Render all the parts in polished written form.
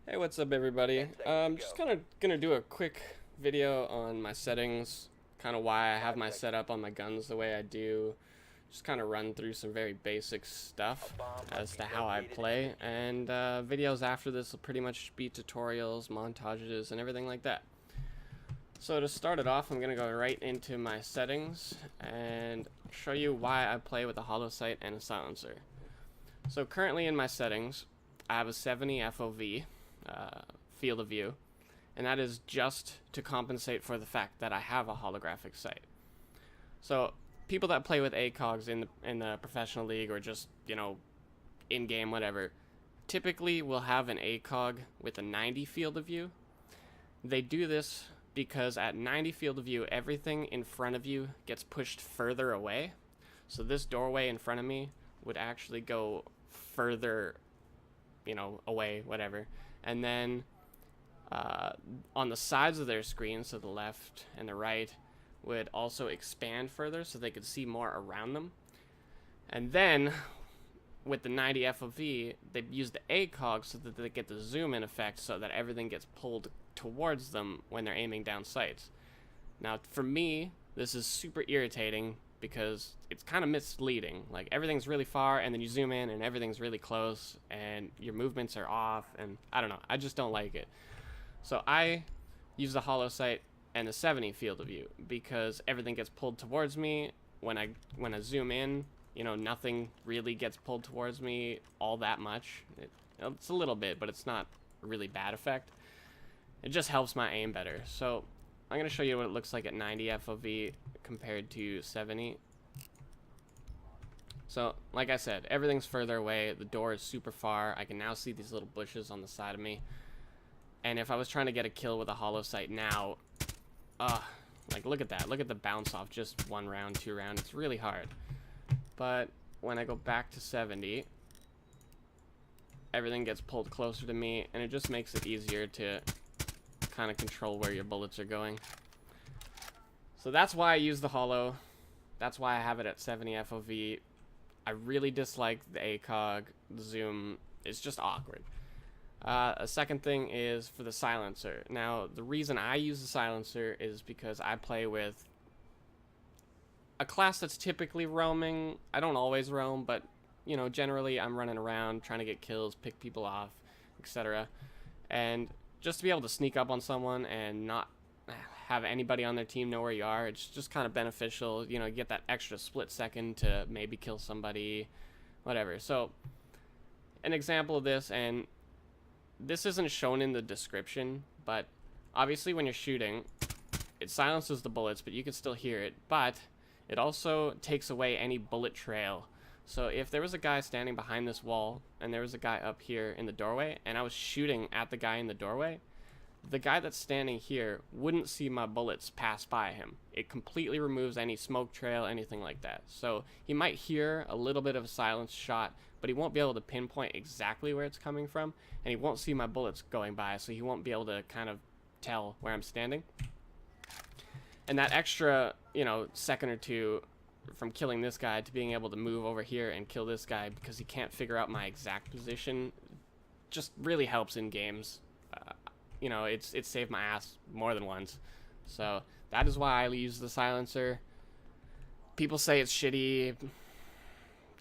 Hey, what's up everybody? Just kind of gonna do a quick video on my settings, kind of why I have my setup on my guns the way I do, just kind of run through some very basic stuff as to how I play, and videos after this will pretty much be tutorials, montages, and everything like that. So to start it off, I'm gonna go right into my settings and show you why I play with a hollow sight and a silencer. So currently in my settings, I have a 70 FOV. Field of view, and that is just to compensate for the fact that I have a holographic sight. So people that play with ACOGs in the professional league or just, you know, in game, whatever, typically will have an ACOG with a 90 field of view. They do this because at 90 field of view, everything in front of you gets pushed further away. So this doorway in front of me would actually go further, you know, away, whatever. And then on the sides of their screen, so the left and the right, would also expand further so they could see more around them. And then with the 90 FOV, they use the ACOG so that they get the zoom in effect so that everything gets pulled towards them when they're aiming down sights. Now for me, this is super irritating because it's kind of misleading. Like, everything's really far and then you zoom in and everything's really close and your movements are off, and I don't know, I just don't like it. So I use the hollow sight and the 70 field of view because everything gets pulled towards me. When I zoom in, you know, nothing really gets pulled towards me all that much. It's a little bit, but it's not a really bad effect. It just helps my aim better. So I'm going to show you what it looks like at 90 FOV compared to 70. So, like I said, everything's further away. The door is super far. I can now see these little bushes on the side of me. And if I was trying to get a kill with a hollow sight now, like, look at that. Look at the bounce off just 1 round, 2 round. It's really hard. But when I go back to 70, everything gets pulled closer to me, and it just makes it easier to kind of control where your bullets are going. So that's why I use the hollow. That's why I have it at 70 FOV. I really dislike the ACOG. The zoom is just awkward. A second thing is for the silencer. Now, the reason I use the silencer is because I play with a class that's typically roaming. I don't always roam, but, you know, generally I'm running around trying to get kills, pick people off, etc. And just to be able to sneak up on someone and not have anybody on their team know where you are, it's just kind of beneficial. You know, you get that extra split second to maybe kill somebody, whatever. So an example of this, and this isn't shown in the description, but obviously when you're shooting, it silences the bullets, but you can still hear it. But it also takes away any bullet trail. So if there was a guy standing behind this wall and there was a guy up here in the doorway and I was shooting at the guy in the doorway, the guy that's standing here wouldn't see my bullets pass by him. It completely removes any smoke trail, anything like that. So he might hear a little bit of a silenced shot, but he won't be able to pinpoint exactly where it's coming from, and he won't see my bullets going by, so he won't be able to kind of tell where I'm standing. And that extra, you know, second or two from killing this guy to being able to move over here and kill this guy because he can't figure out my exact position just really helps in games. You know, it's saved my ass more than once. So that is why I use the silencer. People say it's shitty.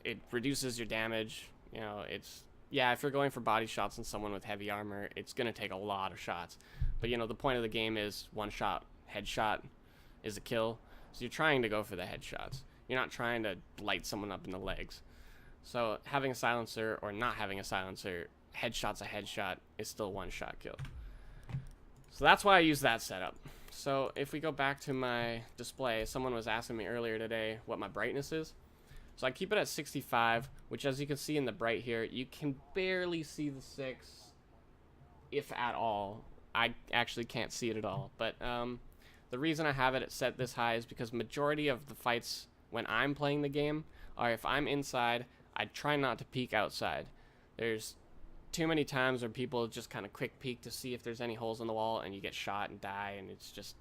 It reduces your damage. You know, yeah, if you're going for body shots on someone with heavy armor, it's gonna take a lot of shots. But, you know, the point of the game is one shot, headshot is a kill. So you're trying to go for the headshots. You're not trying to light someone up in the legs. So having a silencer or not having a silencer, headshot's a headshot, is still one shot kill. So that's why I use that setup. So if we go back to my display, someone was asking me earlier today what my brightness is. So I keep it at 65, which, as you can see in the bright here, you can barely see the 6, if at all. I actually can't see it at all. But the reason I have it set this high is because majority of the fights when I'm playing the game are if I'm inside, I try not to peek outside. There's too many times where people just kind of quick peek to see if there's any holes in the wall and you get shot and die, and it's just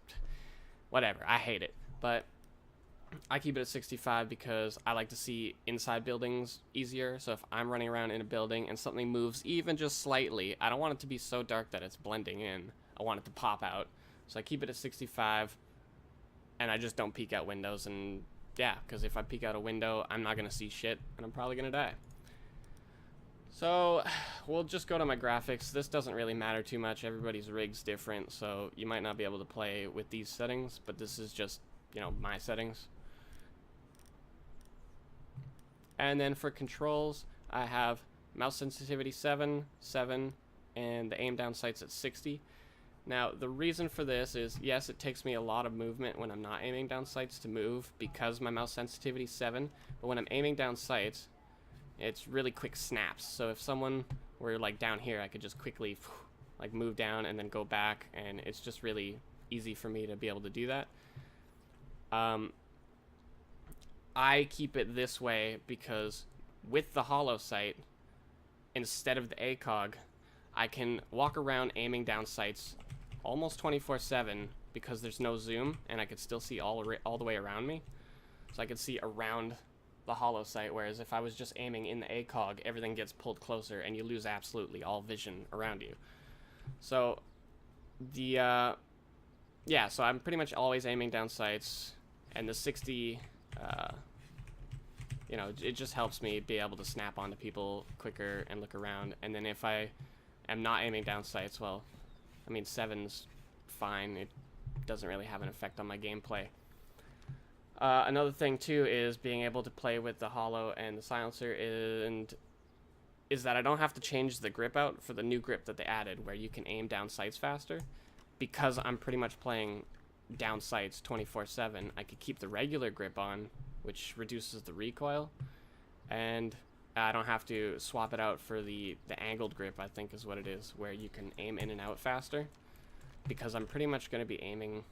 whatever. I hate it. But I keep it at 65 because I like to see inside buildings easier. So if I'm running around in a building and something moves even just slightly, I don't want it to be so dark that it's blending in. I want it to pop out. So I keep it at 65, and I just don't peek out windows. And yeah, because if I peek out a window, I'm not going to see shit, and I'm probably going to die. So we'll just go to my graphics. This doesn't really matter too much. Everybody's rig's different, so you might not be able to play with these settings, but this is just, you know, my settings. And then for controls, I have mouse sensitivity 7, 7, and the aim down sights at 60. Now, the reason for this is, yes, it takes me a lot of movement when I'm not aiming down sights to move because my mouse sensitivity is 7, but when I'm aiming down sights, it's really quick snaps. So if someone were like down here, I could just quickly like move down and then go back, and it's just really easy for me to be able to do that. I keep it this way because with the hollow sight, instead of the ACOG, I can walk around aiming down sights almost 24/7 because there's no zoom, and I could still see all the way around me. So I could see around the hollow sight, whereas if I was just aiming in the ACOG, everything gets pulled closer and you lose absolutely all vision around you. So the yeah, so I'm pretty much always aiming down sights, and the 60 you know, it just helps me be able to snap onto people quicker and look around. And then if I am not aiming down sights, well, I mean, 7's fine. It doesn't really have an effect on my gameplay. Another thing too is being able to play with the hollow and the silencer is that I don't have to change the grip out for the new grip that they added, where you can aim down sights faster. Because I'm pretty much playing down sights 24/7, I could keep the regular grip on, which reduces the recoil, and I don't have to swap it out for the angled grip, I think is what it is, where you can aim in and out faster, because I'm pretty much going to be aiming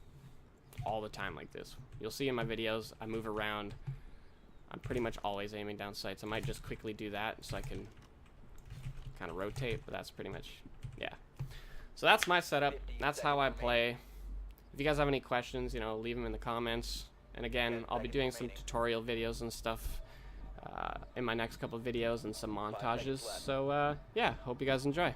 all the time like this. You'll see in my videos, I move around. I'm pretty much always aiming down sights. I might just quickly do that so I can kind of rotate, but that's pretty much, yeah. So that's my setup. That's how I play. If you guys have any questions, you know, leave them in the comments. And again, I'll be doing some tutorial videos and stuff in my next couple of videos and some montages. So yeah, hope you guys enjoy.